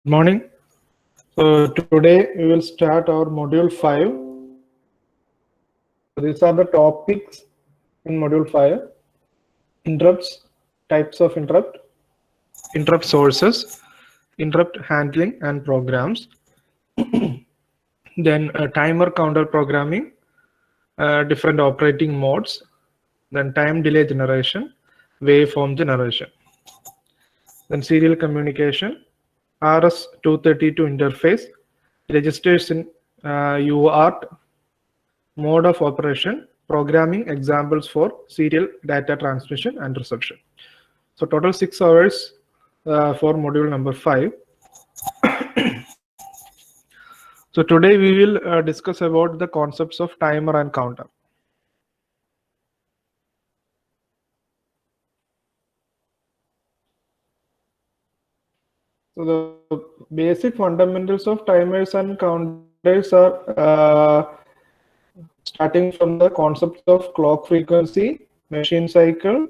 Morning. So today we will start our module 5. These are the topics in module 5. Interrupts, types of interrupt sources, interrupt handling and programs, then timer counter programming, different operating modes, then time delay generation, waveform generation, then serial communication, RS-232 interface, registers in UART, mode of operation, programming examples for serial data transmission and reception. So total 6 hours for module number 5. So today we will discuss about the concepts of timer and counter. So the basic fundamentals of timers and counters are starting from the concepts of clock frequency, machine cycle,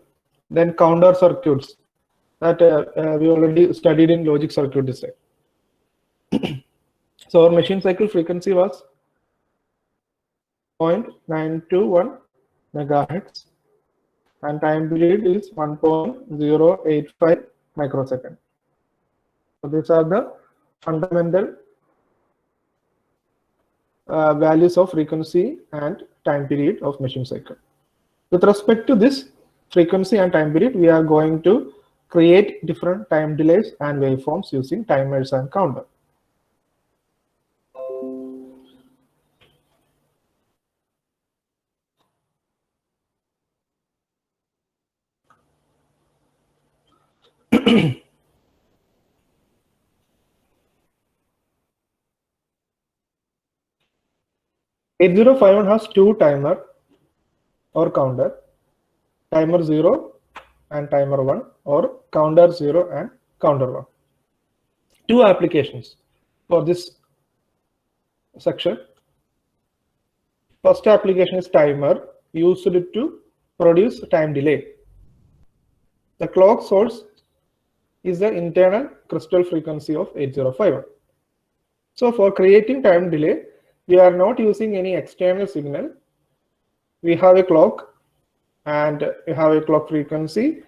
then counter circuits that we already studied in logic circuit design. So our machine cycle frequency was 0.921 megahertz and time period is 1.085 microsecond. So these are the fundamental values of frequency and time period of machine cycle. With respect to this frequency and time period, we are going to create different time delays and waveforms using timers and counter. (8051) has two timer or counter, timer 0 and timer 1, or counter 0 and counter 1. Two applications for this section. First application is timer, used to produce time delay. The clock source is the internal crystal frequency of 8051. So for creating time delay, we are not using any external signal. We have a clock and we have a clock frequency,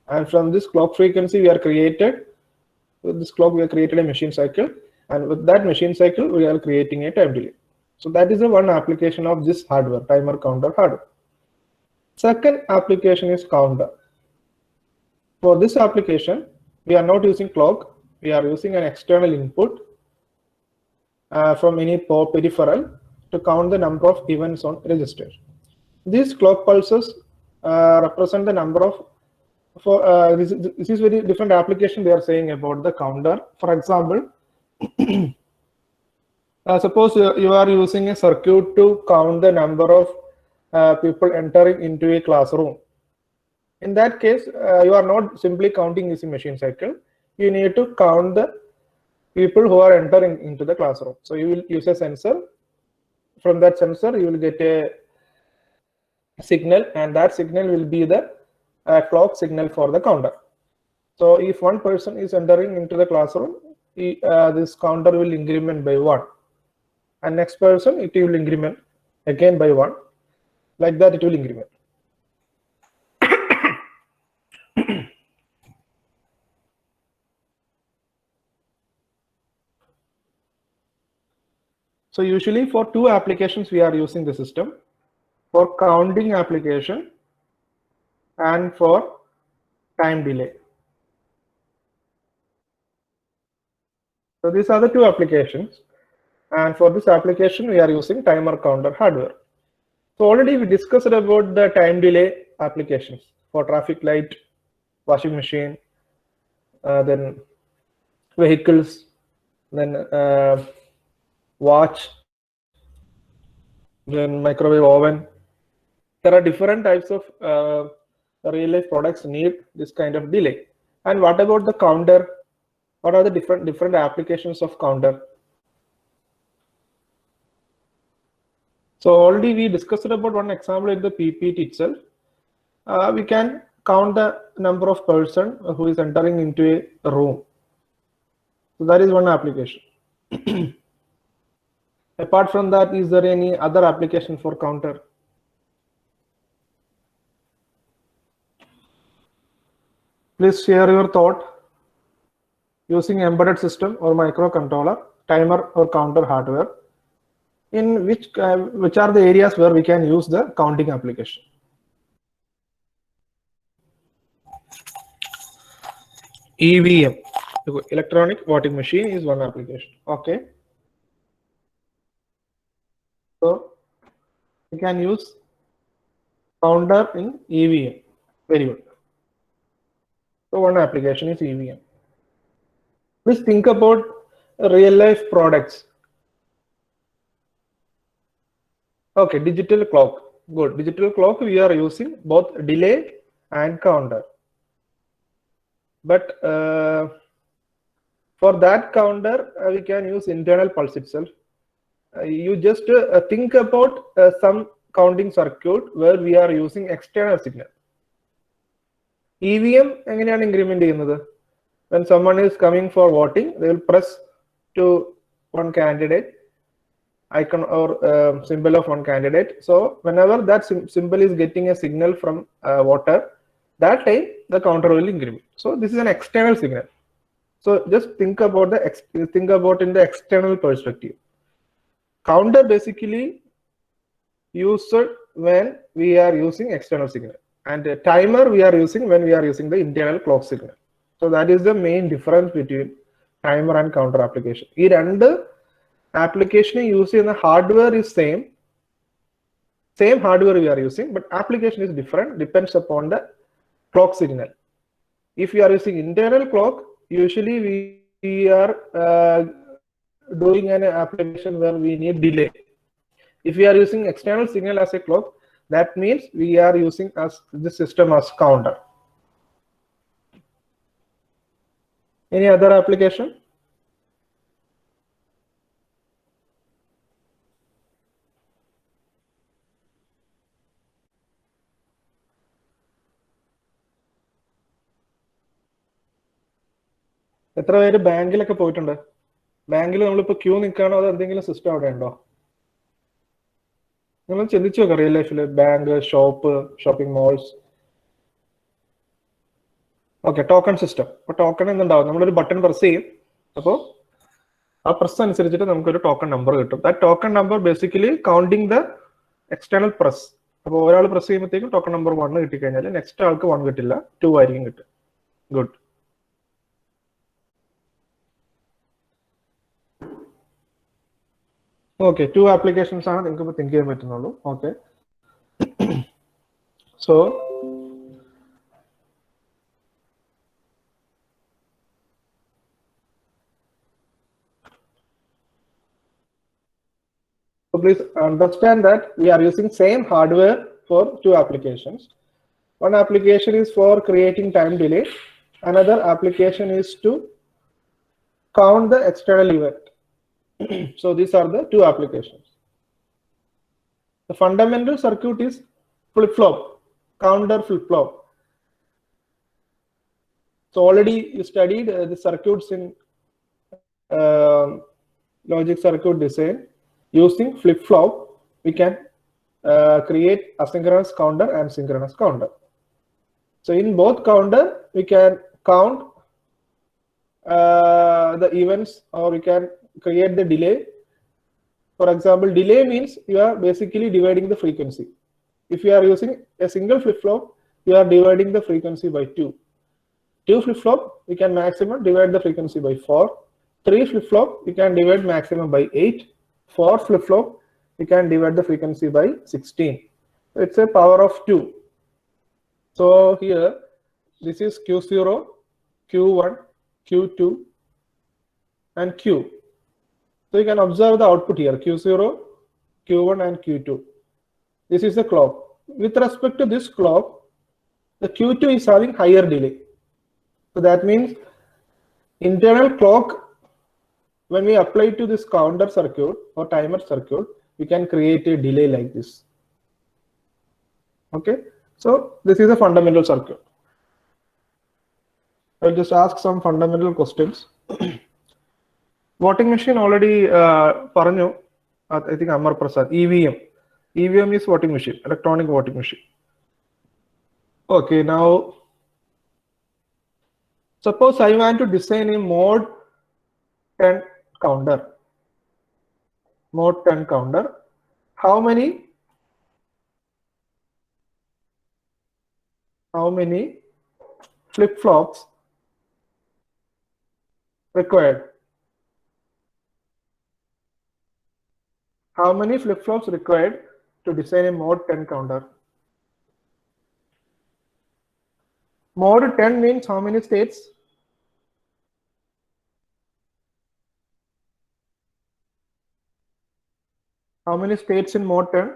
and from this clock frequency we are created, with this clock we are created a machine cycle, and with that machine cycle we are creating a time delay. So that is the one application of this hardware, timer counter hardware. Second application is counter. For this application, we are not using clock, we are using an external input from any peripheral to count the number of events on register. These clock pulses represent the number of, this is very different application they are saying about the counter. For example, suppose you are using a circuit to count the number of people entering into a classroom. In that case, you are not simply counting using machine cycle. You need to count the people who are entering into the classroom. So you will use a sensor. From that sensor, you will get a signal, and that signal will be the clock signal for the counter. So if one person is entering into the classroom, this counter will increment by 1. And next person, it will increment again by 1. Like that, it will increment. So usually for two applications we are using the system, for counting application and for time delay. So these are the two applications, and for this application we are using timer counter hardware. So already we discussed about the time delay applications for traffic light, washing machine, then vehicles, then watch, then microwave oven. There are different types of real life products need this kind of delay. And what about the counter? What are the different applications of counter? So already we discussed about one example in the PPT itself. We can count the number of person who is entering into a room. So that is one application. Apart from that, is there any other application for counter? Please share your thought. Using embedded system or microcontroller, timer or counter hardware, in which are the areas where we can use the counting application? EVM, electronic voting machine, is one application. Okay. So we can use counter in EVM. Very good. So one application is EVM. Please think about real life products. Okay, digital clock. Good. Digital clock, we are using both delay and counter. But for that counter, we can use internal pulse itself. You just think about some counting circuit where we are using external signal. EVM എങ്ങനെയാണ് increment ചെയ്യുന്നത്? When someone is coming for voting, they will press to one candidate icon or symbol of one candidate. So whenever that symbol is getting a signal from voter, that time the counter will increment. So this is an external signal. So just think about in the external perspective. Counter basically used when we are using external signal, and a timer we are using when we are using the internal clock signal. So that is the main difference between timer and counter application. These two application used in the hardware is same hardware we are using, but application is different, depends upon the clock signal. If you are using internal clock, usually we are doing an application where we need delay. If we are using external signal as a clock, that means we are using as the system as counter. Any other application? എത്ര പേര് ബാങ്കിലൊക്കെ പോയിട്ടുണ്ട്? ബാങ്കിൽ നമ്മളിപ്പോൾ Q നിൽക്കുകയാണോ അതോ എന്തെങ്കിലും system അവിടെ ഉണ്ടോ? നിങ്ങൾ ചിന്തിച്ചു നോക്കാം റിയൽ ലൈഫിൽ bank, shop, shopping moles. Okay, token system. അപ്പോൾ ടോക്കൺ എന്തുണ്ടാവും? നമ്മളൊരു ബട്ടൺ പ്രസ് ചെയ്യും. അപ്പോൾ ആ പ്രസ് അനുസരിച്ചിട്ട് നമുക്കൊരു ടോക്കൺ നമ്പർ കിട്ടും. That token number basically counting the external press. അപ്പോൾ ഒരാൾ പ്രസ് ചെയ്യുമ്പോഴത്തേക്കും ടോക്കൺ നമ്പർ 1 കിട്ടിക്കഴിഞ്ഞാൽ നെക്സ്റ്റ് ആൾക്ക് 1 കിട്ടില്ല, 2 ആയിരിക്കും കിട്ടുക. ഗുഡ്. Okay, 2 applications are നിങ്ങൾക്ക് think ചെയ്യാൻ പറ്റുന്നുള്ളൂ. Okay. So please understand that we are using same hardware for 2 applications. One application is for creating time delay. Another application is to count the external event. So these are the 2 applications. The fundamental circuit is flip-flop, counter flip-flop. So already you studied the circuits in logic circuit design. Using flip-flop, we can create asynchronous counter and synchronous counter. So in both counter, we can count the events, or we can create the delay. For example, delay means you are basically dividing the frequency. If you are using a single flip-flop, you are dividing the frequency by 2. 2 flip-flop, we can maximum divide the frequency by 4. 3 flip-flop, we can divide maximum by 8. 4 flip-flop, we can divide the frequency by 16. So it's a power of 2. So here, this is Q0, Q1, Q2, and Q. So you can observe the output here, Q0, Q1, and Q2. This is the clock. With respect to this clock, the Q2 is having higher delay. So that means internal clock, when we apply to this counter circuit or timer circuit, we can create a delay like this. Okay, so this is a fundamental circuit. I'll just ask some fundamental questions. Voting machine already Paranyo, I think Amar Prasad, EVM. EVM is voting machine, electronic voting machine. Okay, now suppose I want to design a mode 10 counter. Mode 10 counter. How many flip-flops required? How many flip-flops required to design a mode 10 counter? Mode 10 means how many states? How many states in mode 10?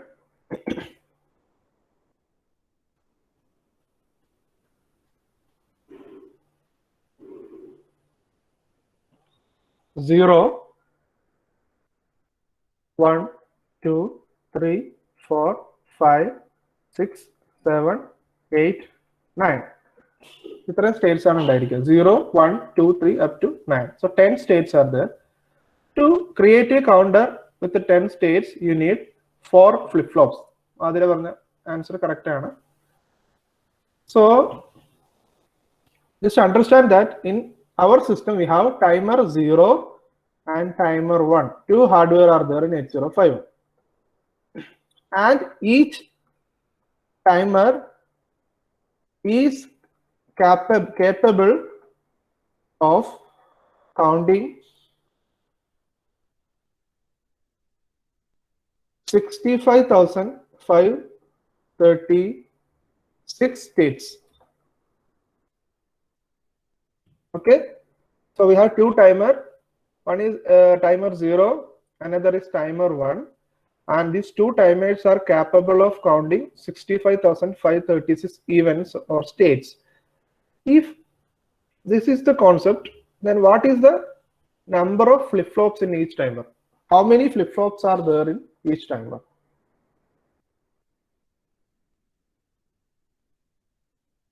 0, 1, 2, 3, 4, 5, 6, 7, 8, 9. Different states are in 0, 1, 2, 3 up to 9. So 10 states are there. To create a counter with the 10 states, you need 4 flip-flops. Answer correct. So just understand that in our system we have timer 0 and timer 1. Two hardware are there in 8051. And each timer is capable of counting 65,536 states. Okay, so we have two timer. One is timer 0, another is timer 1, and these two timers are capable of counting 65,536 events or states. If this is the concept, then what is the number of flip-flops in each timer? How many flip-flops are there in each timer?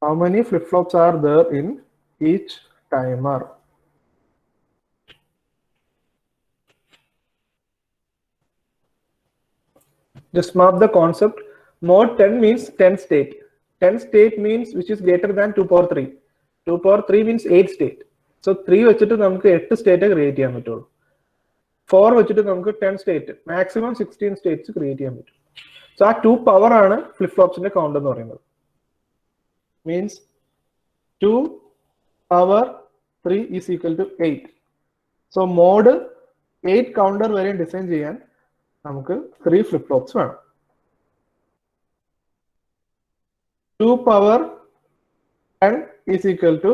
How many flip-flops are there in each timer? Just mark the concept. Mode 10 means 10 state. 10 state means which is greater than 2 power 3. 2 power 3 means 8 state. So 3 vechittu namukku 8 state create cheyan pattullu. 4 vechittu namukku 10 state. Maximum 16 states create cheyan pattum. So aa 2 power aanu flip flops inde count ennu parayunnathu. Means 2 power 3 is equal to 8. So mode 8 counter vare design cheyan നമുക്ക് 3 flip flops വേണം. 2 power 10 is equal to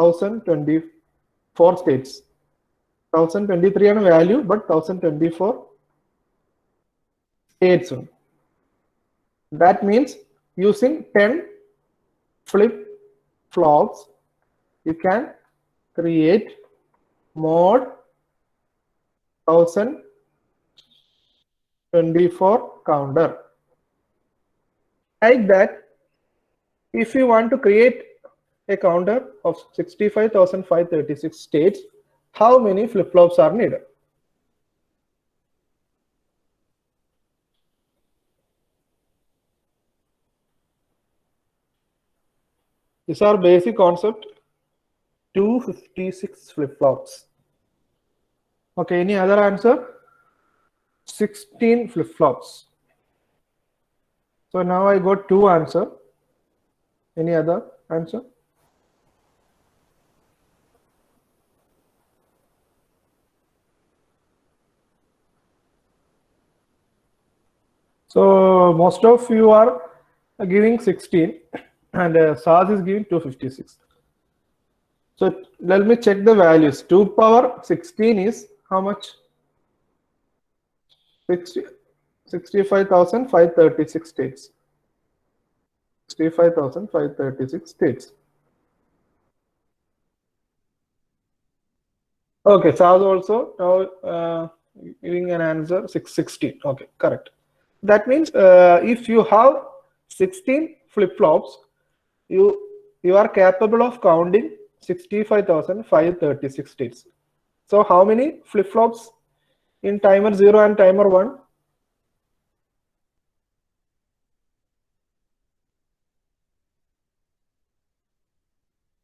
1024 states. 1023 ആണ് value, but 1024 states. That means using 10 flip flops, you can create mode 1024 counter. Like that, if you want to create a counter of 65,536 states, how many flip-flops are needed? These are basic concept. 256 flip-flops. Okay, any other answer? 16 flip-flops. So now I got 2 answer. Any other answer? So most of you are giving 16 and SAS is giving 256. So let me check the values. 2 power 16 is how much? 65,536 states. 65,536 states. Okay, SAS also now giving an answer 616. Okay, correct. That means if you have 16 flip-flops, you are capable of counting 65,536 states. So how many flip-flops in timer 0 and timer 1?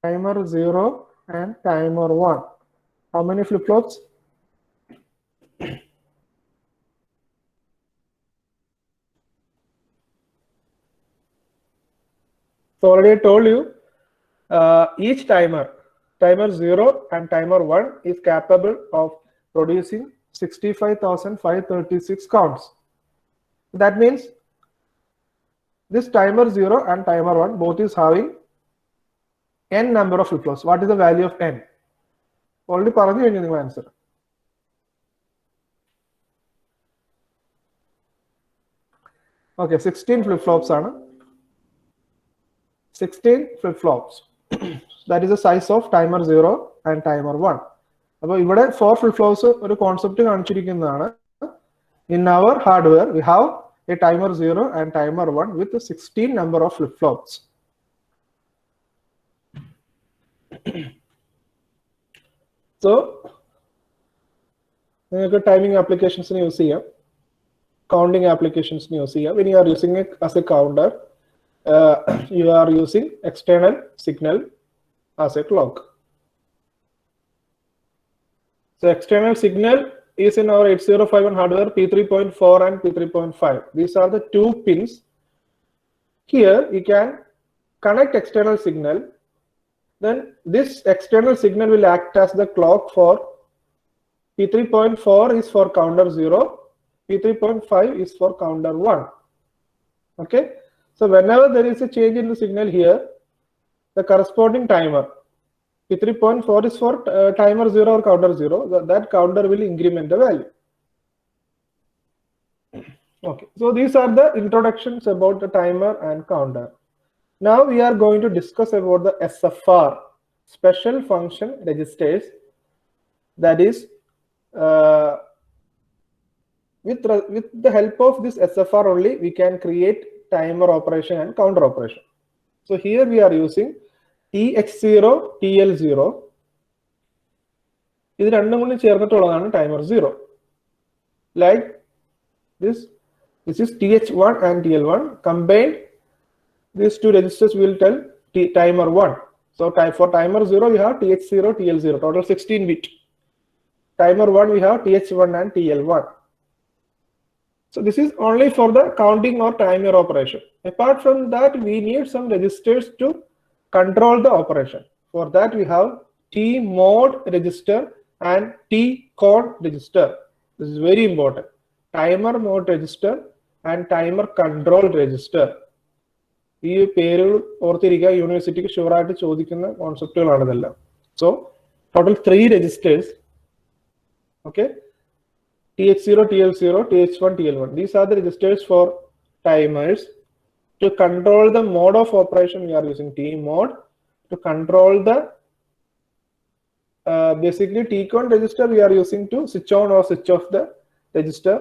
Timer 0 and timer 1. How many flip-flops? So already I told you, each timer 0 and timer 1 is capable of producing 65,536 counts. That means this timer 0 and timer 1 both is having n number of flip-flops. What is the value of n? Already പറഞ്ഞു കഴിഞ്ഞു നിങ്ങൾ answer. Okay, 16 flip-flops ആണ്. 16 flip-flops. That is the size of timer 0 and timer 1. അപ്പോൾ ഇവിടെ 4 flip-flops ഒരു concept കാണിച്ചിരിക്കുന്നതാണ്. In our hardware, we have a timer 0 and timer 1 with 16 number of flip-flops. So, നിങ്ങൾക്ക് timing ആപ്ലിക്കേഷൻസിന് use ചെയ്യാം, counting applications use here. When you are using it as a counter, you are using external signal as a clock. So external signal is in our 8051 hardware P3.4 and P3.5. These are the two pins. Here you can connect external signal. Then this external signal will act as the clock for P3.4 is for counter 0. P3.5 is for counter 1. Okay, so whenever there is a change in the signal here, the corresponding timer P3.4 is for timer 0 or counter 0, that counter will increment the value. Okay, so these are the introductions about the timer and counter. Now we are going to discuss about the SFR, special function registers. That is with the help of this SFR only we can create timer operation and counter operation. So here we are using TH0, TL0. ഇത് രണ്ടും കൂടി ചേർന്നിട്ടുള്ളതാണ് timer 0. Like this is TH1 and TL1 combined. These two registers will tell timer 1. So for timer 0 we have TH0, TL0, total 16 bit. Timer 1 we have TH1 and TL1. So this is only for the counting or timer operation. Apart from that, we need some registers to control the operation. For that we have T-mode register and T-con register. This is very important. Timer mode register and timer control register. ഈ പേരുകൾ ഓർത്തിരിക്കുക, യൂണിവേഴ്സിറ്റിക്ക് sure ആയിട്ട് ചോദിക്കുന്ന കോൺസെപ്റ്റുകളാണ് ഇതെല്ലാം. So total 3 registers. Okay, TH0, TL0, TH1, TL1. These are the registers for timers. To control the mode of operation, we are using T mode. To control the basically T-con register, we are using to switch on or switch off the register.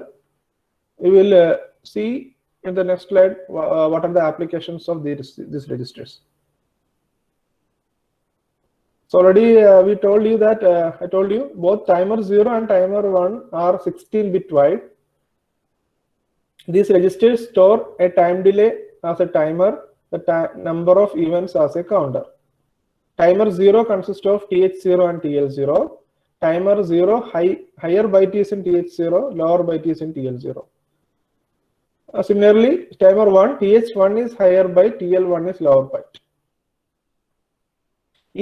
We will see in the next slide what are the applications of these registers. So already we told you that I told you both timer 0 and timer 1 are 16-bit wide. These registers store a time delay as a timer, the number of events as a counter. Timer 0 consists of TH0 and TL0. Timer 0 higher byte is in TH0, lower byte is in TL0. Similarly, timer 1 TH1 is higher byte, TL1 is lower byte.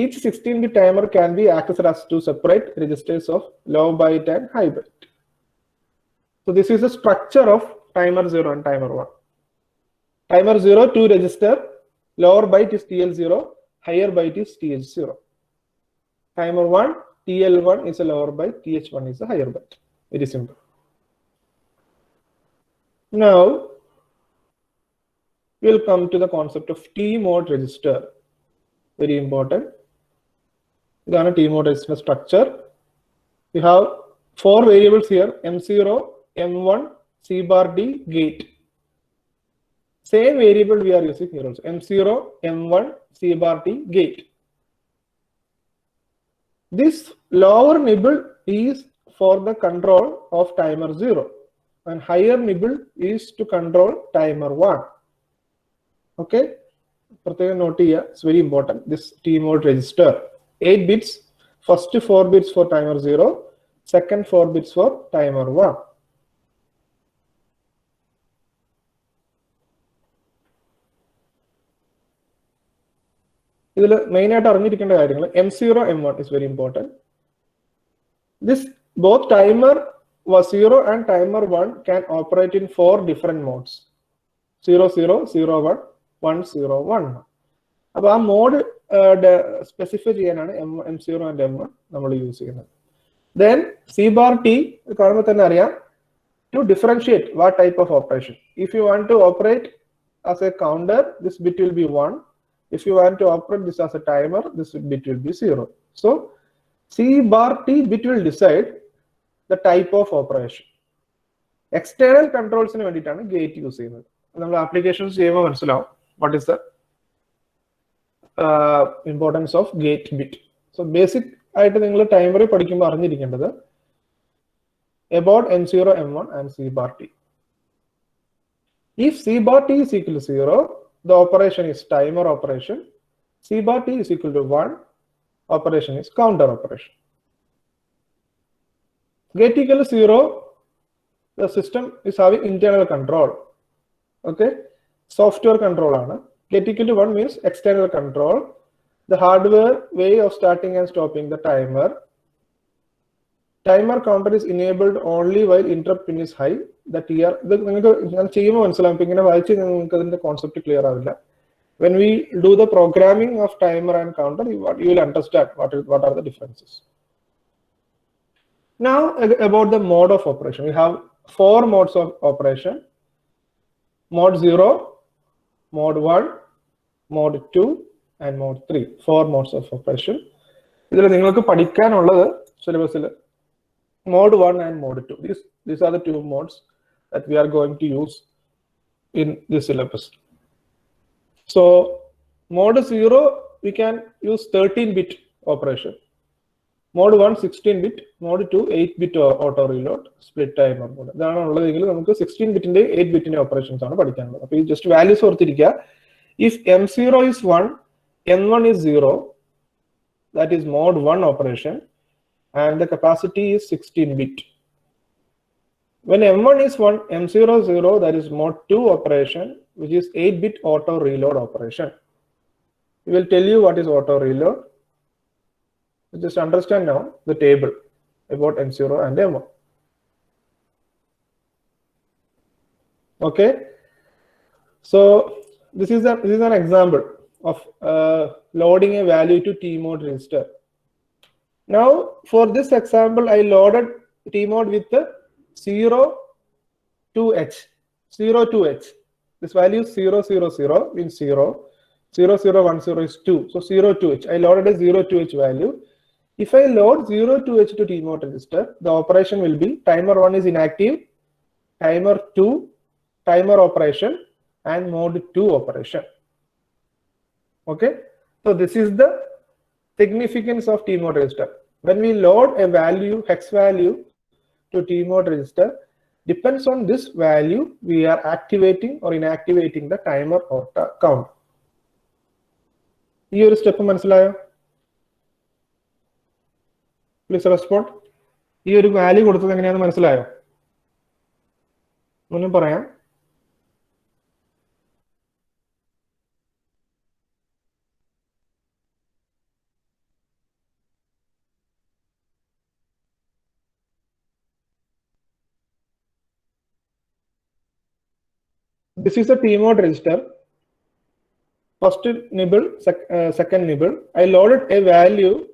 Each 16-bit timer can be accessed as two separate registers of low byte and high byte. So this is the structure of timer 0 and timer 1. Timer 0, 2 register, lower byte is TL0, higher byte is TH0. Timer 1, TL1 is a lower byte, TH1 is a higher byte. Very simple. Now we'll come to the concept of T-mode register. Very important. This T-mode register structure. We have 4 variables here: M0, M1, C bar D, gate. Same variable we are using here also: M0, M1, C bar D, gate. This lower nibble is for the control of timer 0 and higher nibble is to control timer 1. Okay, note here, it's very important. This T mode register 8 bits, first 4 bits for timer 0, second 4 bits for timer 1. This main M0, M1 is very important. This both timer 0 and timer 1 can operate in 4 different modes: 0, 0, 0, 1, 1, 0, 1. Now, our mode specific M0 and M1 use. Then C bar T to differentiate what type of operation. If you want to operate as a counter, this bit will be 1. If you want to operate this as a timer, this bit will be 0. So C bar T bit will decide the type of operation. External controls in gate use. Applications, what is the importance of gate bit? So basic timer about M0, M1 and C bar T. If C bar T is equal to 0, the operation is timer operation. C bar T is equal to 1, operation is counter operation. Gate equal to 0, the system is having internal control. Okay, software control. Gate equal to 1 means external control. The hardware way of starting and stopping the timer. Timer counter is enabled only while interrupt pin is high. That here, the concept clear. When we do the programming of timer and counter, you will understand what are the differences. Now about the mode of operation. We have 4 modes of operation: mode 0, mode 1, mode 2, and mode 3. 4 modes of operation. Mode 1 and mode 2. These are the 2 modes that we are going to use in this syllabus. So mode 0, we can use 13-bit operation. Mode 1, 16-bit. Mode 2, 8-bit auto reload. Split timer mode. That is 16-bit and 8-bit operations. Just values for if M0 is 1, M1 is 0, that is mode 1 operation, and the capacity is 16-bit. When M1 is 1, M0 is 0, that is mode 2 operation, which is 8-bit auto reload operation. We will tell you what is auto reload. Just understand now the table about M0 and M1. Okay, so this is an example of loading a value to T mode register. Now for this example, I loaded T mode with the 0 to H. 0 to H. This value is 0, 0, 0 means 0. 0, 0, 1, 0 is 2. So 0 to H. I loaded a 0 to H value. If I load 0 to H to T mode register, the operation will be timer 1 is inactive, timer 2, timer operation, and mode 2 operation. Okay, so this is the significance of T mode register. When we load a value, hex value to T mode register, depends on this value, we are activating or inactivating the timer or count. This step please respond. This value this is a T mode register. First nibble, second nibble. I loaded a value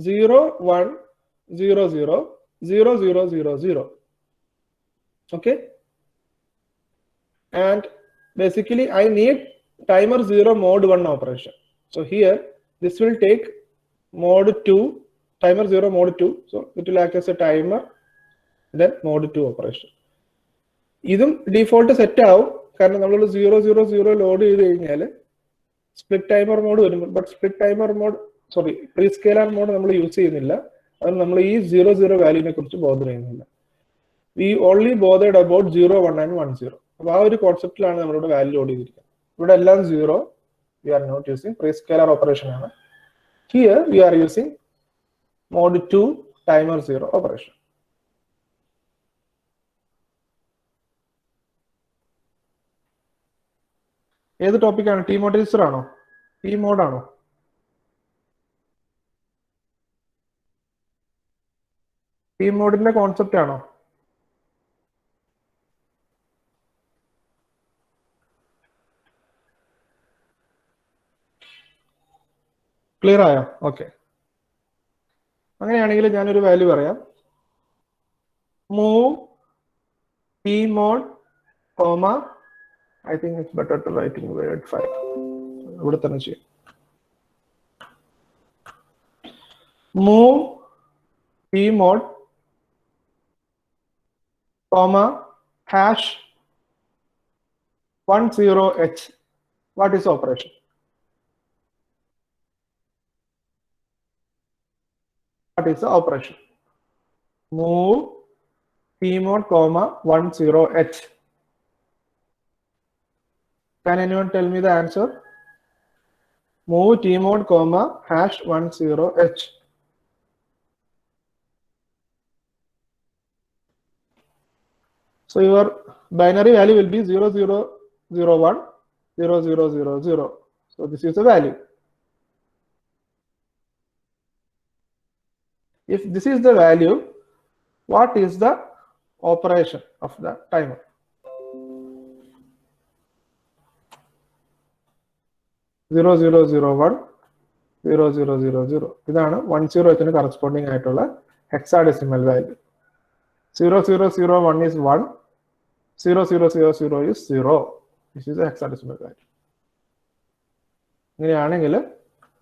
0, 1, 0, 0, 0, 0, 0, 0. Okay. And basically I need timer 0 mode 1 operation. So here this will take mode 2, timer 0 mode 2. So it will act as a timer, then mode 2 operation. This default set out, 0, 0, 0 load split timer mode, but split timer mode, sorry, prescaler mode we use. അത് നമ്മൾ ഈ 00 വാല്യൂവിനെ കുറിച്ച് bother ചെയ്യുന്നില്ല. V only bothered about 0, 1 and 10. അപ്പൊ ആ ഒരു കോൺസെപ്റ്റിലാണ് നമ്മളിവിടെ value load ചെയ്തിരിക്കുന്നത്. ഇവിടെ എല്ലാം 0, we are not using pre scaler operation ആണ്. Here we are using mode 2 timer 0 operation. ഏത് ടോപ്പിക്കാണ്? ടി മോഡ് രജിസ്റ്റർ ആണോ? ടി മോഡാണോ? ടി മോഡിന്റെ കോൺസെപ്റ്റ് ആണോ? ക്ലിയർ ആയോ? ഓക്കെ. അങ്ങനെയാണെങ്കിൽ ഞാനൊരു വാല്യൂ പറയാം. Move T mode comma, I think it's better to write in word file. ഇവിടെ തന്നെ ചെയ്യും. Move T mode comma hash 10h. What is operation? What is the operation? Move tmod comma 10h. Can anyone tell me the answer? Move tmod comma hash 10h. So your binary value will be 0001 0000. So this is the value. If this is the value, what is the operation of the timer? Zero zero zero one 0000. ഇതാണ് 10h corresponding ആയിട്ടുള്ള hexadecimal value. 0001 is 1, 0000 is 0. This is the hexadecimal value. ഇങ്ങനെയാണെങ്കിൽ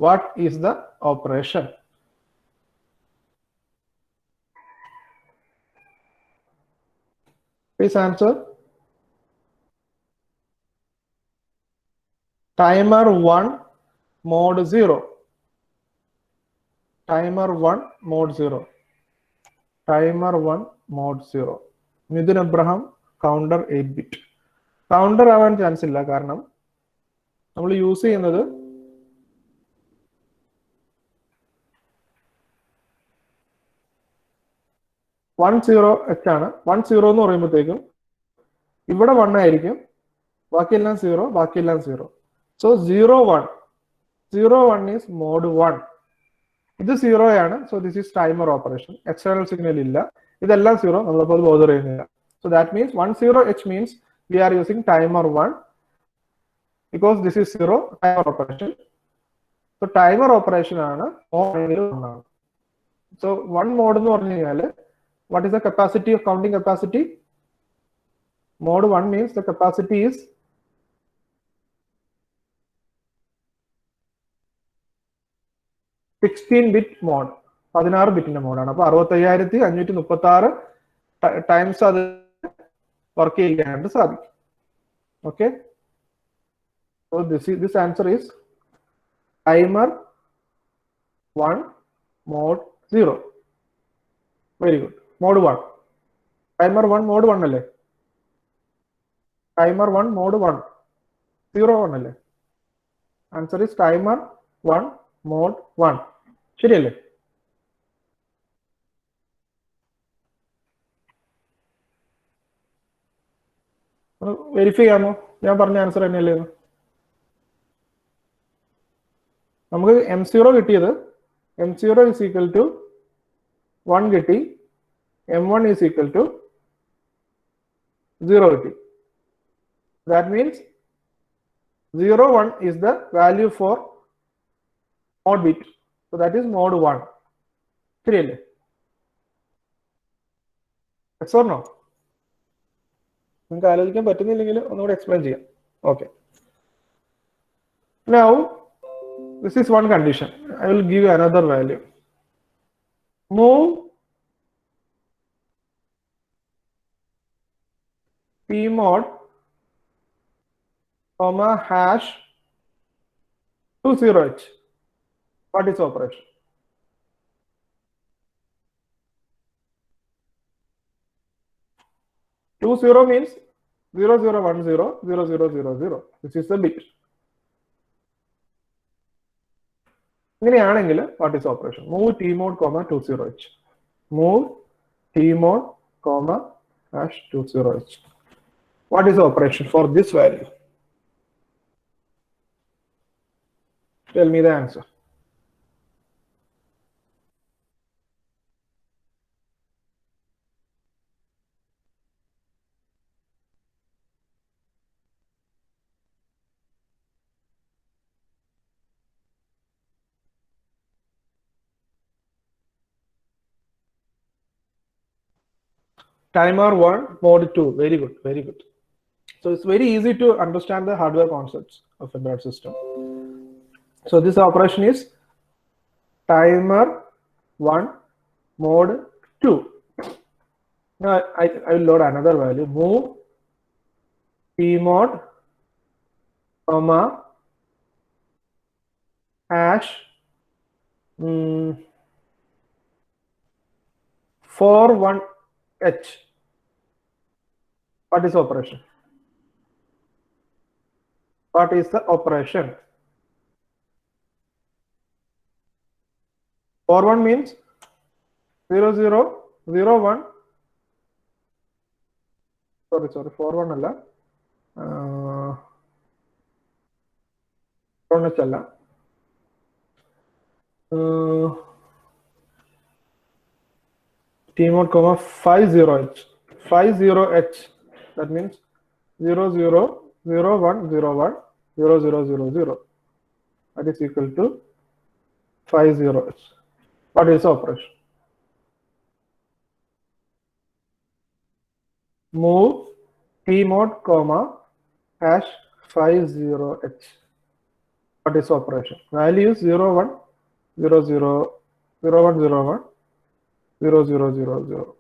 what is the operation? Please answer. Timer 1 mode 0. Timer 1 mode 0. Timer 1 mode 0. Midun Abraham counter 8-bit. Counter ആവാൻ chance ഇല്ല, കാരണം നമ്മൾ use ചെയ്യുന്നത് one zero H ആണ്. 10 എന്ന് പറയുമ്പോഴത്തേക്കും ഇവിടെ 1 ആയിരിക്കും, ബാക്കിയെല്ലാം 0, ബാക്കിയെല്ലാം 0. So 01 is mode 1. ഇത് 0 ആണ്. So this is timer operation. External signal ഇല്ല, ഇതെല്ലാം 0, നമ്മളിപ്പോൾ ബോധർ ചെയ്യുന്നില്ല. So that means 10h means we are using timer 1 because this is 0 timer operation. So timer operation ആണ്. So one mode എന്ന് പറഞ്ഞു കഴിഞ്ഞാൽ what is the capacity of counting capacity? Mode 1 means the capacity is 16-bit mode. 16 ബിറ്റിന്റെ മോഡാണ്. അപ്പൊ 65536 times അത് work ചെയ്യാനായിട്ട് സാധിക്കും. Okay. So this answer is timer 1 mode 0. Very good. Mode 1. Timer 1 mode 1 അല്ലേ? Timer 1 mode 1. 01 അല്ലേ? Answer is timer 1 mode 1. ശരിയല്ലേ? Verify ചെയ്യാമോ? ഞാൻ പറഞ്ഞ ആൻസർ തന്നെയല്ലേ? നമുക്ക് M0 കിട്ടിയത് M0 is equal to 1 കിട്ടി, M1 is equal to 0 കിട്ടി. That means 01 is the value for mode bit. So that is mode 1. ശരിയല്ലേ? Yes or no? നിങ്ങൾക്ക് ആലോചിക്കാൻ പറ്റുന്നില്ലെങ്കിൽ ഒന്നുകൂടെ എക്സ്പ്ലെയിൻ ചെയ്യാം. Okay. Now this is one condition. I will give you another value. Move tmod comma hash 20h. What is operation? 20 means 0010 0000. This is the bit. What is operation? Move T mode, 20H. Move T mode, #20H. What is the operation for this value? Tell me the answer. Timer 1, mode 2. Very good, very good. So it's very easy to understand the hardware concepts of embedded system. So this operation is timer 1, mode 2. Now I will load another value. Move T mode, #41H. What is operation? What is the operation? 41 means 0001. Sorry, 41 alla. 41H alla. T mode, 50H. 50H. That means 000101 0000. That is equal to 50H. What is the operation? Move T mode, #50H. What is the operation? Value is 0100 0101 0000.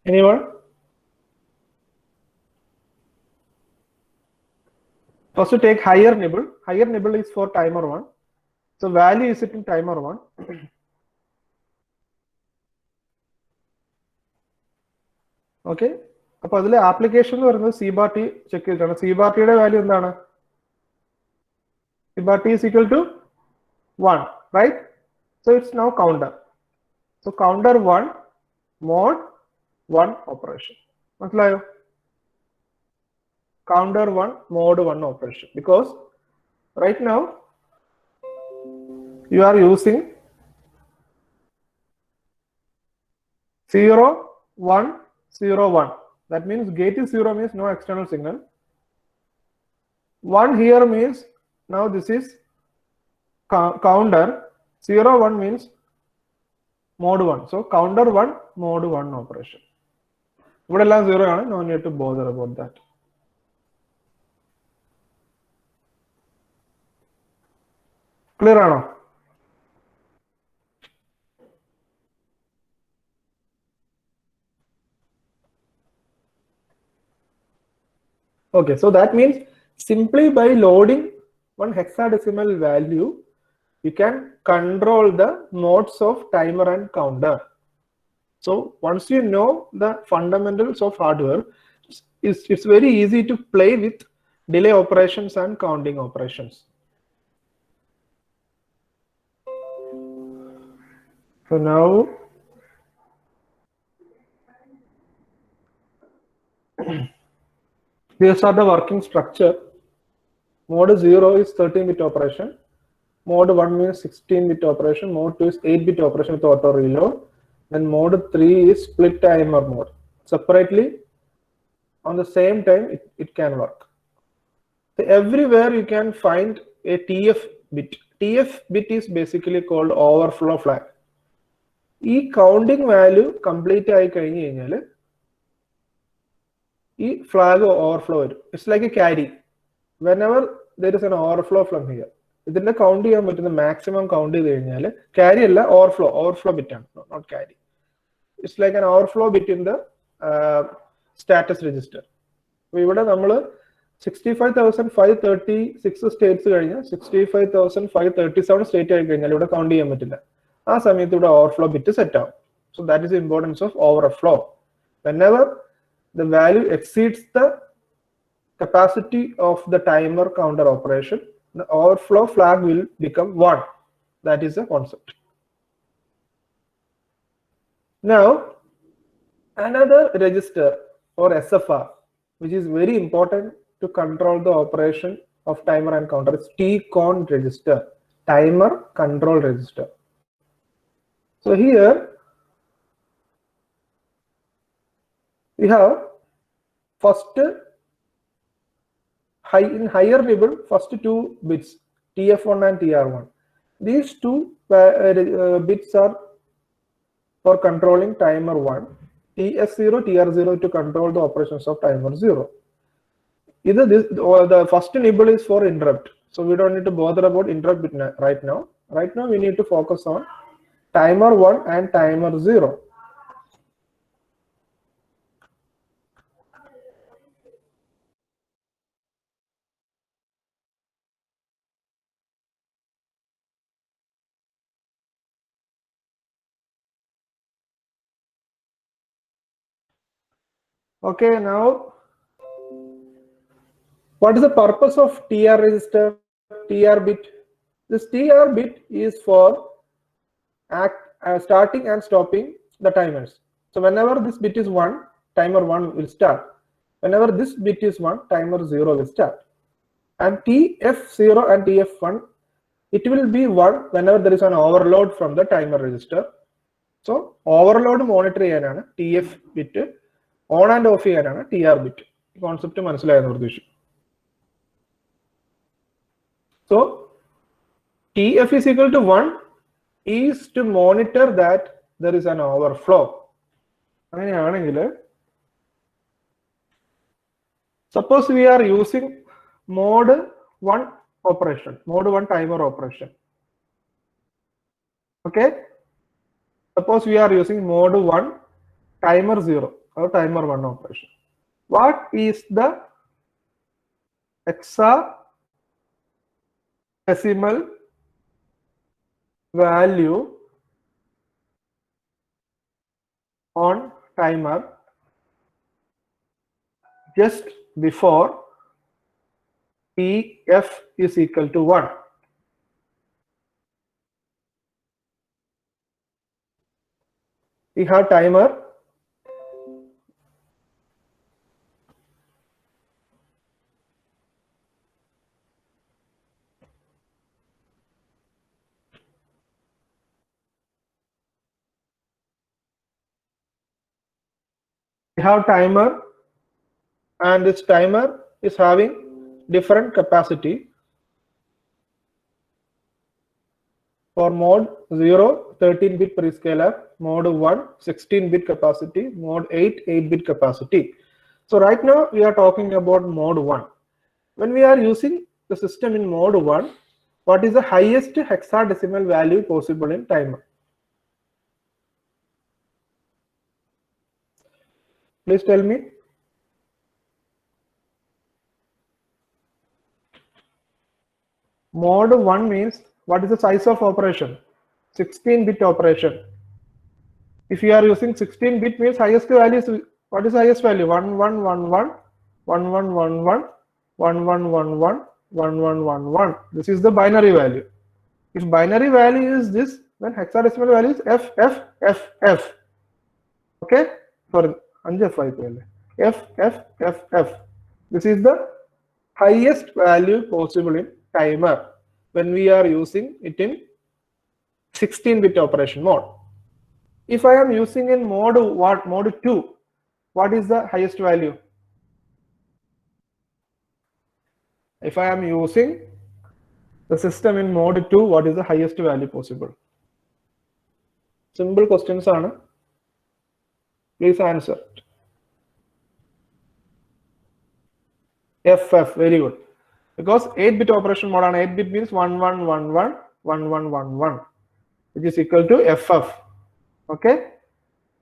Anyone? First to take higher nibble. Higher nibble is for timer 1. So value is it in timer 1. Okay. So the application is C bar T. Check it. C bar T value is C bar T is equal to 1, right? So it's now counter. So counter 1, mode 1 operation. Counter 1, mode 1 operation. Because right now you are using 0, 1, 0, 1. That means gate is 0 means no external signal. 1 here means now this is counter. 0, 1 means mode 1. So counter 1, mode 1 operation. What is 0? No need to bother about that. Clear or no? Okay, so that means simply by loading one hexadecimal value, you can control the modes of timer and counter. So once you know the fundamentals of hardware, it's very easy to play with delay operations and counting operations. So now here's the working structure. Mode 0 is 13-bit operation. Mode 1 means 16-bit operation. Mode 2 is 8-bit operation with auto reload. Then mode 3 is split timer mode. Separately, on the same time, it can work. So everywhere you can find a TF bit. TF bit is basically called overflow flag. This counting value complete this flag overflow. It's like a carry. Whenever there is an overflow from here, the count the maximum count carry overflow bit, not carry. It's like an overflow bit in the status register. So ഇവിടെ നമ്മൾ 65,536 States കഴിഞ്ഞ് 65,537 state ആയി കഴിഞ്ഞാൽ ഇവിടെ count ചെയ്യാൻ പറ്റില്ല. ആ സമയത്ത് ഇവിടെ ഓവർഫ്ലോ ബിറ്റ് സെറ്റ് ആവും. So that is the importance of overflow. Whenever the value exceeds the capacity of the timer counter operation, the overflow flag will become 1. That is the concept. Now, another register or SFR, which is very important to control the operation of timer and counter, is TCON register, timer control register. So here we have first in higher nibble, first two bits, TF1 and TR1. These two bits are for controlling timer 1, TS0, TR0 to control the operations of timer 0. Either this or the first nibble is for interrupt. So we don't need to bother about interrupt bit right now. Right now we need to focus on timer 1 and timer 0. Okay, now what is the purpose of TR register, TR bit? This TR bit is for starting and stopping the timers. So whenever this bit is 1, timer 1 will start. Whenever this bit is 1, timer 0 will start. And TF0 and TF1, it will be 1 whenever there is an overload from the timer register. So overload monitor cheyanana TF bit, on and off cheyanana TR bit. Concept മനസ്സിലായെന്ന് പ്രതീക്ഷിക്കുന്നു. So TF is equal to 1 is to monitor that there is an overflow. Suppose we are using mode 1 operation, mode 1 timer operation. Okay, suppose we are using mode 1 timer 0 or timer 1 operation. What is the hexadecimal value on timer just before TF is equal to 1? We have timer. We have timer, and this timer is having different capacity. For mode 0, 13-bit prescaler, mode 1, 16-bit capacity, mode 8, 8-bit capacity. So right now we are talking about mode 1. When we are using the system in mode 1, what is the highest hexadecimal value possible in timer? Please tell me. Mode 1 means what is the size of operation? 16-bit operation. If you are using 16-bit means highest value is, what is highest value? 1111, 1111, 1111, 1111. This is the binary value. If binary value is this, then hexadecimal value is FFFF. Okay? Sorry, FFFF. This is the highest value possible in timer when we are using it in 16-bit operation mode. If I am using in mode 2, what is the highest value? If I am using the system in mode 2, what is the highest value possible? Simple questions, Anna. Please answer. FF, very good. Because 8-bit operation mode on 8-bit means 1111, 1111, which is equal to FF. Okay.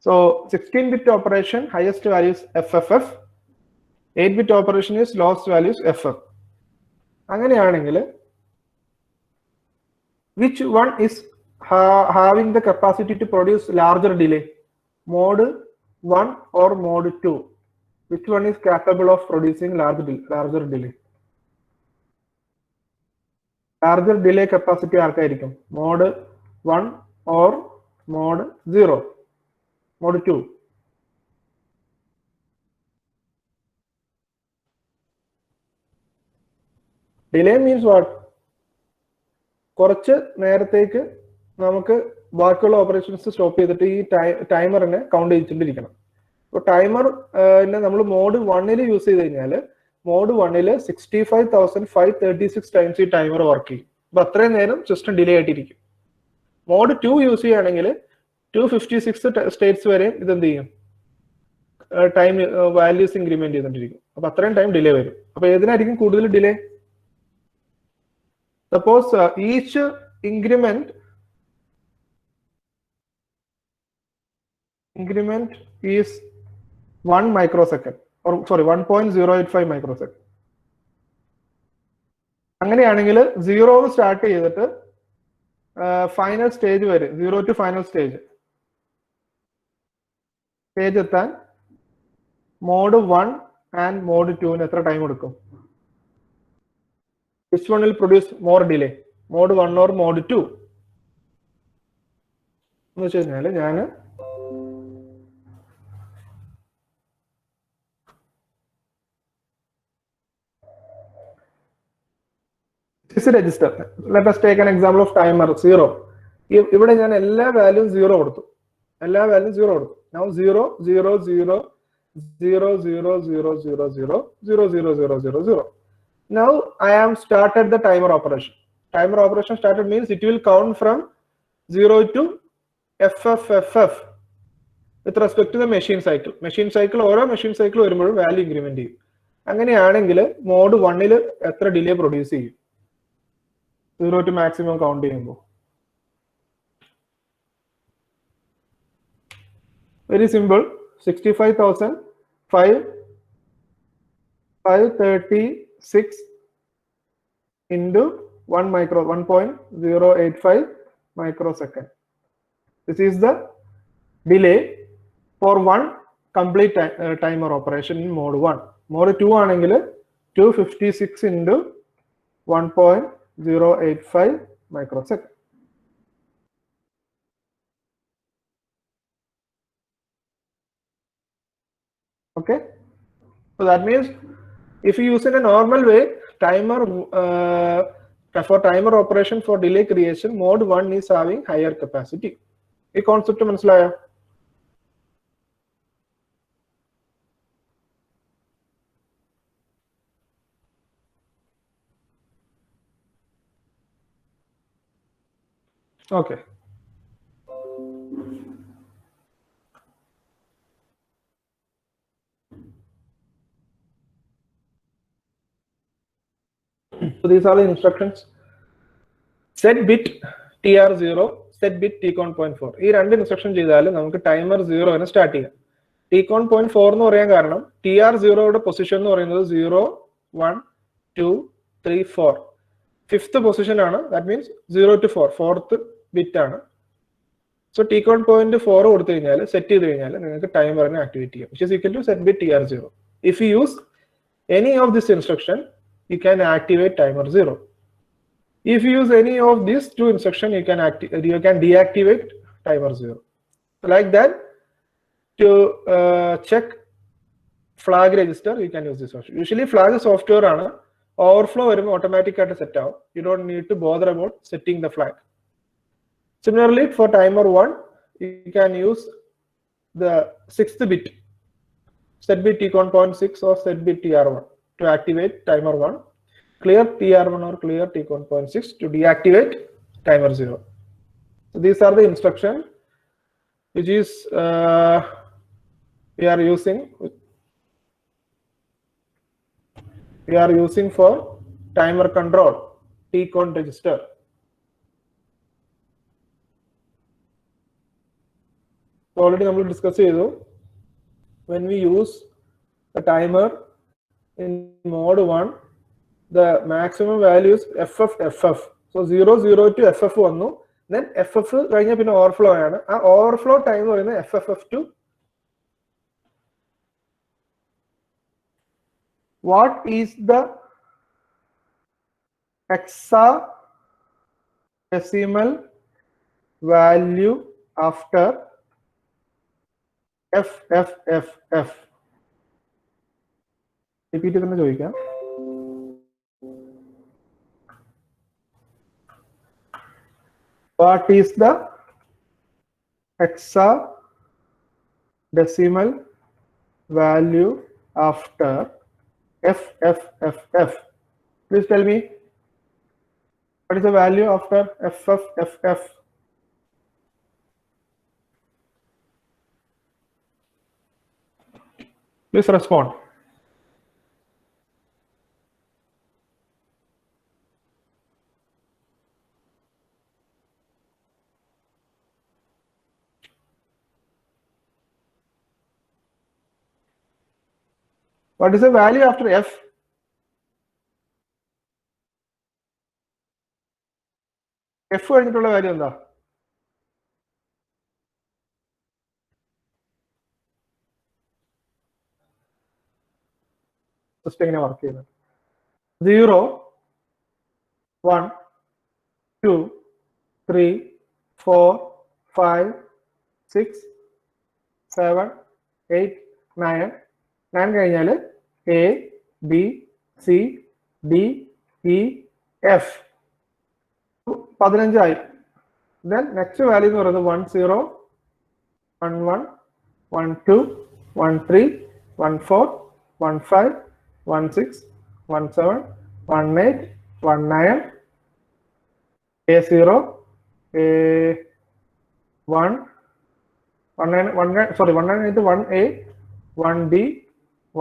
So 16-bit operation, highest value is FFF. 8-bit operation is lowest value is FF. Which one is having the capacity to produce larger delay? Mode 1 or mode 2? Which one is capable of producing larger delay? Larger delay capacity arkaയിരിക്കും? Mode 1 or mode 0? Mode 2? Delay means what? കുറച്ച് നേരത്തേക്ക് നമുക്ക് ബാക്കിയുള്ള operations stop ചെയ്തിട്ട് ഈ ടൈമറിനെ count ചെയ്തിരിക്കണം. അപ്പോൾ timer നമ്മൾ mode 1-ൽ use ചെയ്ത് കഴിഞ്ഞാൽ മോഡ് 1-ൽ 65,536 ടൈംസ് ഈ ടൈമർ വർക്ക് ചെയ്യും. അപ്പൊ അത്രയും നേരം സിസ്റ്റം ഡിലേ ആയിട്ടിരിക്കും. മോഡ് 2 യൂസ് ചെയ്യുകയാണെങ്കിൽ 256 സ്റ്റേറ്റ്സ് വരെ ഇതെന്ത് ചെയ്യും? ടൈം വാല്യൂസ് ഇൻക്രിമെന്റ് ചെയ്തുകൊണ്ടിരിക്കും. അപ്പൊ അത്രയും ടൈം ഡിലേ വരും. അപ്പൊ ഏതിനായിരിക്കും കൂടുതൽ delay? Suppose each increment is 1 microsecond, or sorry, 1.085 microsecond. അങ്ങനെയാണെങ്കിൽ 0 സ്റ്റാർട്ട് ചെയ്തിട്ട് ഫൈനൽ സ്റ്റേജ് വരെ 0 to ഫൈനൽ സ്റ്റേജ് എത്താൻ മോഡ് 1 ആൻഡ് മോഡ് 2-ന് എത്ര ടൈം എടുക്കും? Which one will produce more delay? Mode 1 or mode 2? എന്ന് വെച്ച് കഴിഞ്ഞാൽ ഞാൻ register. Let us take an example of timer 0. ഇവിടെ ഞാൻ എല്ലാ വാല്യൂം 0 കൊടുത്തു. Now 0 0 0 0 0 0 0 0 0 0 0 0 0. Now I am started the timer operation. Timer operation started means it will count from 0 to FFFF with respect to the machine cycle. Machine cycle ഓരോ machine cycle വരുമ്പോഴും value increment ചെയ്യും. അങ്ങനെയാണെങ്കിൽ mode 1-ൽ എത്ര delay produce ചെയ്യും? 0 to maximum count ചെയ്യുമ്പോൾ very simple. 65,536 into 1.085 microsecond. This is the delay for one complete timer operation in mode 1. Mode 2 ആണെങ്കിൽ 256 into 1.085 microsecond. Okay, so that means if you use in a normal way, timer for timer operation for delay creation, mode 1 is having higher capacity. ഈ concept മനസ്സിലായോ? Okay. So these are the instructions. Set bit TR0, set bit tcon.4. ഈ രണ്ട് instruction ചെയ്താൽ നമുക്ക് timer 0 start ചെയ്യാം. tcon.4 എന്ന് പറയാൻ കാരണം TR0യുടെ പൊസിഷൻ എന്ന് പറയുന്നത് 0 1 2 3 4 ഫിഫ്ത്ത് പൊസിഷൻ ആണ്. That means 0 to 4 fourth bit ആണ്. സോ tcon.4 കൊടുത്തു കഴിഞ്ഞാൽ സെറ്റ് ചെയ്ത് കഴിഞ്ഞാൽ നിങ്ങൾക്ക് ടൈമറിനെ ആക്ടിവേറ്റ് ചെയ്യാം, which is equal to set bit TR0. If you use any of this instruction, you can activate timer 0. If you use any of these two instructions, you can deactivate timer 0. So like that, to check flag register, you can use this option. Usually flag software ആണ്, overflow വരുമ്പോൾ automatic ആയിട്ട് set ആവും. You don't need to bother about setting the flag. Similarly, for timer 1, you can use the 6th bit, set bit tcon.6 or set bit TR1 to activate timer 1. Clear TR1 or clear tcon.6 to deactivate timer 0. So these are the instructions which is we are using for timer control tcon register. Already we discussed when we use the timer in mode 1, the maximum value is FF. So 0, 0 to FF 1, then FF overflow. Overflow time is FFF2. What is the hexadecimal value after FFFF? Repeat it. What is the hexadecimal value after FFFF? Please tell me, what is the value after FFFF? Please respond. What is the value after F? F കഴിഞ്ഞിട്ടുള്ള value എന്താ? Just എങ്ങനെ work ചെയ്യുന്നത്? 0, 1, 2, 3, 4, 5, 6, 7, 8, 9. 9 കഴിഞ്ഞാൽ A, B, C, D, E, F. 15 ആയി. Then next value എന്ന് പറയുന്നത് 1, 0, 1, 1, 1, 2, 1, 3, 1, 4, 1, 5, 1, 6, 1, 7, 1, 8, 1, 9, A0, A1, 1 into 1A, 1B,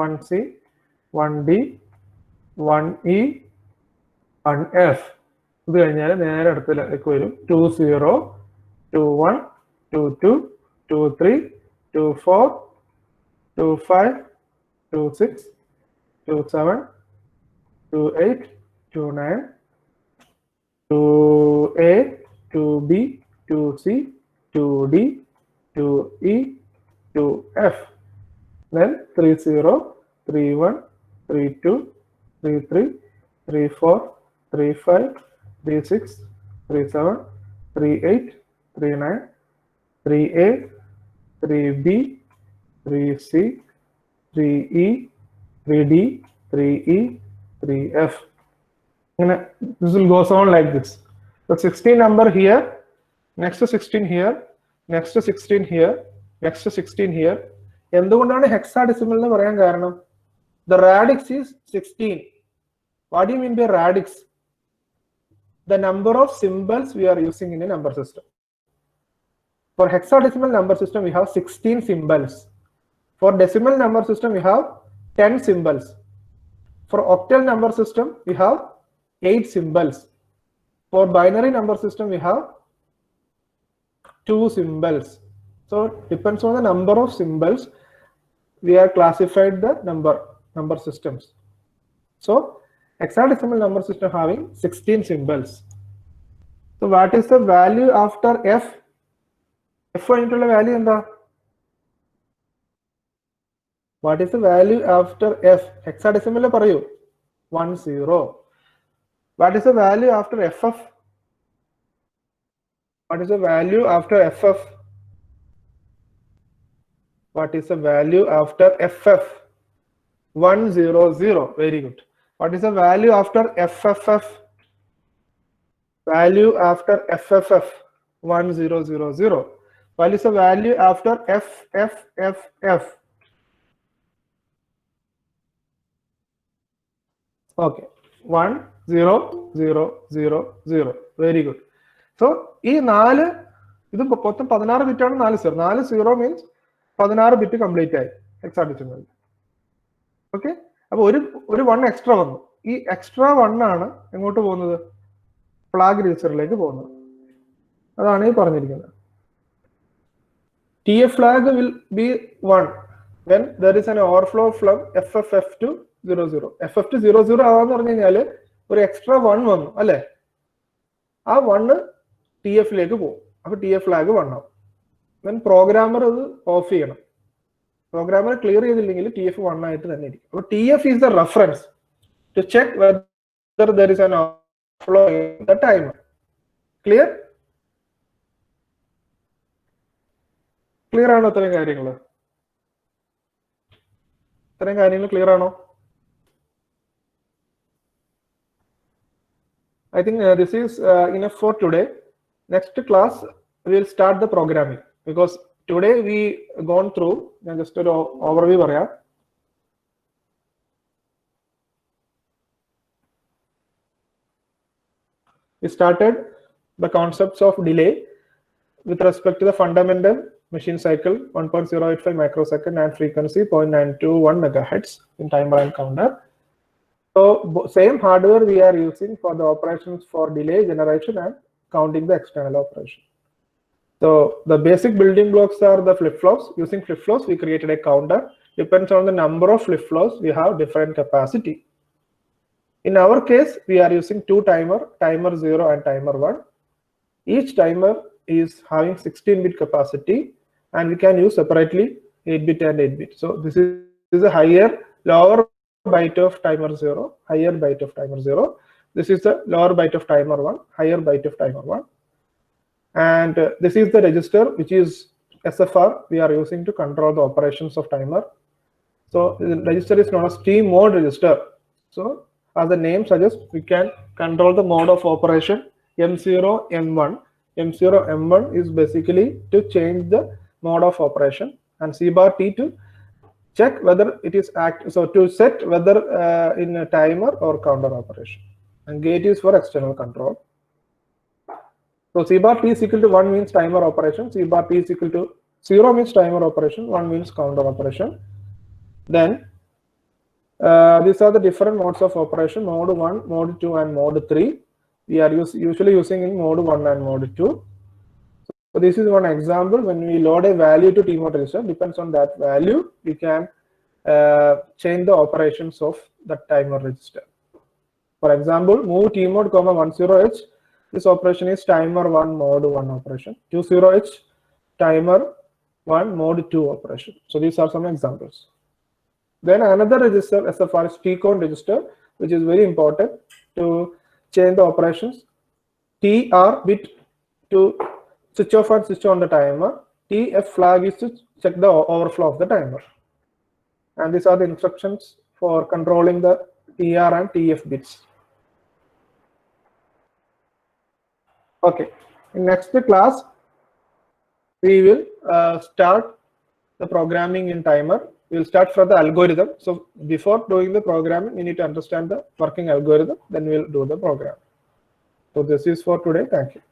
1C, 1D, 1E, 1F. ഇത് കഴിഞ്ഞാൽ നേരെ അടുത്തേക്ക് വരും 2, 0, 2, 1, 2, 2, 2, 3, 2, 4, 2, 5, 2, 6, 2, 7, 2, 8, 2, 9, 2A, 2B, 2C, 2D, 2E, 2F. Then 3, 0, 3, 1, 3, 2, 3, 3, 3, 4, 3, 5, 3, 6, 3, 7, 3, 8, 3, 9, 3A, 3B, 3C, 3E, 3D, 3E, 3F. This will go on like this. So 16 number here, next to 16 here, next to 16 here, next to 16 here. എന്തുകൊണ്ടാണ് hexadecimal എന്ന് പറയാൻ കാരണം? The radix is 16. What do you mean by radix? The number of symbols we are using in a number system. For hexadecimal number system, we have 16 symbols. For decimal number system, we have 10 symbols. For octal number system, we have 8 symbols. For binary number system, we have 2 symbols. So depends on the number of symbols we are classified the number systems. So hexadecimal number system having 16 symbols. So what is the value after F? F കഴിഞ്ഞിട്ടുള്ള value എന്താ? What is the value after F? Hexadecimal പറയൂ. 1, 0. What is the value after FF? What is the value after FF? What is the value after FF? 1, 0, 0. Very good. What is the value after FFF? Value after FFF? 1, 0, 0, 0. What is the value after FFFF? Okay. 1, 0, 0, 0, 0. Very good. So, this 4, this 16 bit ആണ് 4 0. 4 0 means 16 bit complete ആയി hexadecimal. Okay? അപ്പോൾ ഒരു 1 extra വന്നു. ഈ extra 1 ആണ് എങ്ങോട്ട് പോകുന്നത്? Flag രജിസ്റ്ററിലേക്ക് പോകുന്നത്. അതാണ് ഈ പറഞ്ഞിരിക്കുന്നത്. TF flag will be 1 when there is an overflow from FFF to 00. FF to 00 ആവാന്ന് പറഞ്ഞു കഴിഞ്ഞാൽ ഒരു എക്സ്ട്രാ 1 വന്നു അല്ലേ? ആ 1 TF ലേക്ക് പോകും. അപ്പോൾ TF flag 1 ആവും. Then പ്രോഗ്രാമർ അത് ഓഫ് ചെയ്യണം. പ്രോഗ്രാമർ ക്ലിയർ ചെയ്തില്ലെങ്കിൽ TF 1 ആയിട്ട് തന്നെ ഇരിക്കും. അപ്പോൾ TF is the reference to check whether there is an overflow in the timer. Clear? Clear ആണോ ഇത്രയും കാര്യങ്ങൾ? ഇത്രയും കാര്യങ്ങൾ ക്ലിയർ ആണോ? I think this is enough for today. Next class we will start the programming because today we gone through just an overview പറയാം. We started the concepts of delay with respect to the fundamental machine cycle 1.085 microsecond and frequency 0.921 megahertz in timer and counter. So same hardware we are using for the operations for delay generation and counting the external operation. So the basic building blocks are the flip-flops. Using flip-flops we created a counter. Depends on the number of flip-flops we have different capacity. In our case we are using two timer 0 and timer 1. Each timer is having 16-bit capacity and we can use separately 8-bit and 8-bit. So this is a lower byte of timer 0, higher byte of timer 0. This is the lower byte of timer 1, higher byte of timer 1. And this is the register which is SFR we are using to control the operations of timer. So the register is known as T mode register. So as the name suggests, we can control the mode of operation M0, M1. M0, M1 is basically to change the mode of operation, and C bar T to check whether it is so to set whether in a timer or counter operation, and gate is for external control. So C bar T is equal to 1 means timer operation, C bar T is equal to 0 means timer operation, 1 means counter operation. Then these are the different modes of operation: mode 1, mode 2, and mode 3. We are usually using in mode 1 and mode 2. So this is one example. When we load a value to T mode register, depends on that value, we can change the operations of the timer register. For example, move T mode, 10H. This operation is timer 1 mode 1 operation. 20H timer 1 mode 2 operation. So these are some examples. Then another register SFR is T-count register, which is very important to change the operations. TR bit to switch off and switch on the timer. TF flag is to check the overflow of the timer. And these are the instructions for controlling the TR and TF bits. Okay, in next class we will start the programming in timer. We will start from the algorithm. So before doing the programming, we need to understand the working algorithm, then we will do the program. So this is for today. Thank you.